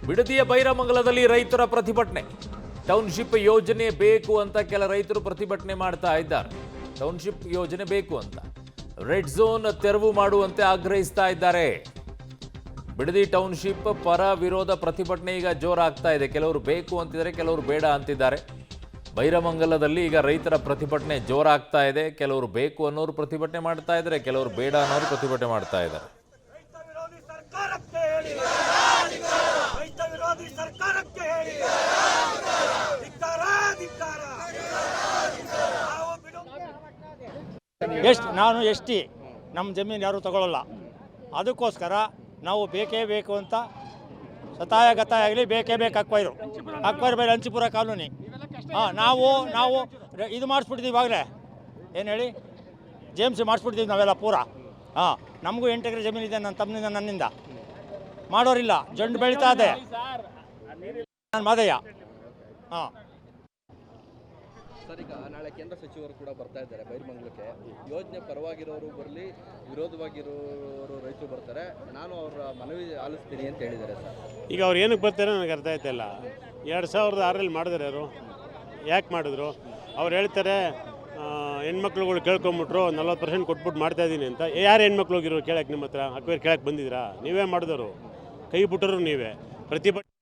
ಬಿಡದಿಯ ಬೈರಮಂಗಲದಲ್ಲಿ ರೈತರ ಪ್ರತಿಭಟನೆ. ಟೌನ್ಶಿಪ್ ಯೋಜನೆ ಬೇಕು ಅಂತ ಕೆಲ ರೈತರು ಪ್ರತಿಭಟನೆ ಮಾಡ್ತಾ ಇದ್ದಾರೆ. ಟೌನ್ಶಿಪ್ ಯೋಜನೆ ಬೇಕು ಅಂತ ರೆಡ್ ಝೋನ್ ತೆರವು ಮಾಡುವಂತೆ ಆಗ್ರಹಿಸ್ತಾ ಇದ್ದಾರೆ. ಬಿಡದಿ ಟೌನ್ಶಿಪ್ ಪರ ವಿರೋಧ ಪ್ರತಿಭಟನೆ ಈಗ ಜೋರಾಗ್ತಾ ಇದೆ. ಕೆಲವರು ಬೇಕು ಅಂತಿದ್ದಾರೆ, ಕೆಲವರು ಬೇಡ ಅಂತಿದ್ದಾರೆ. ಬೈರಮಂಗಲದಲ್ಲಿ ಈಗ ರೈತರ ಪ್ರತಿಭಟನೆ ಜೋರಾಗ್ತಾ ಇದೆ. ಕೆಲವರು ಬೇಕು ಅನ್ನೋರು ಪ್ರತಿಭಟನೆ ಮಾಡ್ತಾ ಇದ್ದಾರೆ, ಕೆಲವರು ಬೇಡ ಅನ್ನೋರು ಪ್ರತಿಭಟನೆ ಮಾಡ್ತಾ ಇದ್ದಾರೆ. ನಾನು ಎಸ್ ಟಿ, ನಮ್ಮ ಜಮೀನು ಯಾರು ತಗೊಳ್ಳಲ್ಲ. ಅದಕ್ಕೋಸ್ಕರ ನಾವು ಬೇಕೇ ಬೇಕು ಅಂತ ಸತಾಯ ಗತಾಯ ಆಗಲಿ ಬೇಕೇ ಬೇಕು ಅಕ್ಬೈರು ಬೈಲ್ ಹಂಚಿಪುರ ಕಾಲೋನಿ. ನಾವು ಇದು ಮಾಡಿಸ್ಬಿಟ್ಟಿದ್ದೀವಿ ಇವಾಗಲೇ. ಏನು ಹೇಳಿ, JMC ಮಾಡಿಸ್ಬಿಟ್ಟಿದ್ದೀವಿ ನಾವೆಲ್ಲ ಪೂರ. ನಮಗೂ 8 ಎಕರೆ ಜಮೀನಿದೆ, ನನ್ನ ತಮ್ಮನಿಂದ ನನ್ನಿಂದ. ಮಾಡೋರಿಲ್ಲ, ಜಂಡು ಬೆಳೀತಾ ಇದೆ. ನಾನು ಮಾದಯ್ಯ. ಸರ್, ಈಗ ನಾಳೆ ಕೇಂದ್ರ ಸಚಿವರು ಕೂಡ ಬರ್ತಾ ಇದ್ದಾರೆ ಬೈರಮಂಗಲಕ್ಕೆ. ಯೋಜನೆ ಪರವಾಗಿರೋರು ಬರಲಿ, ವಿರೋಧವಾಗಿರೋರು ರೈತರು ಬರ್ತಾರೆ. ನಾನು ಅವರ ಮನವಿ ಆಲಿಸ್ತೀನಿ ಅಂತ ಹೇಳಿದ್ದಾರೆ ಸರ್. ಈಗ ಅವ್ರು ಏನಕ್ಕೆ ಬರ್ತಾರೆ ನನಗೆ ಅರ್ಥ ಆಯ್ತಲ್ಲ. 2006ರಲ್ಲಿ ಮಾಡಿದ್ರೆ ಅವರು ಯಾಕೆ ಮಾಡಿದ್ರು? ಅವ್ರು ಹೇಳ್ತಾರೆ ಹೆಣ್ಮಕ್ಳುಗಳು ಕೇಳ್ಕೊಂಬಿಟ್ರು, 40% ಕೊಟ್ಬಿಟ್ಟು ಮಾಡ್ತಾಯಿದ್ದೀನಿ ಅಂತ. ಯಾರು ಹೆಣ್ಮಕ್ಳು ಹೋಗಿರೋ ಕೇಳಕ್ಕೆ? ನಿಮ್ಮ ಹತ್ರ ಅಕ್ವೇರ್ ಕೇಳಕ್ಕೆ ಬಂದಿದ್ದೀರಾ? ನೀವೇ ಮಾಡಿದವರು, ಕೈ ಬಿಟ್ಟರು ನೀವೇ. ಪ್ರತಿಭಟನೆ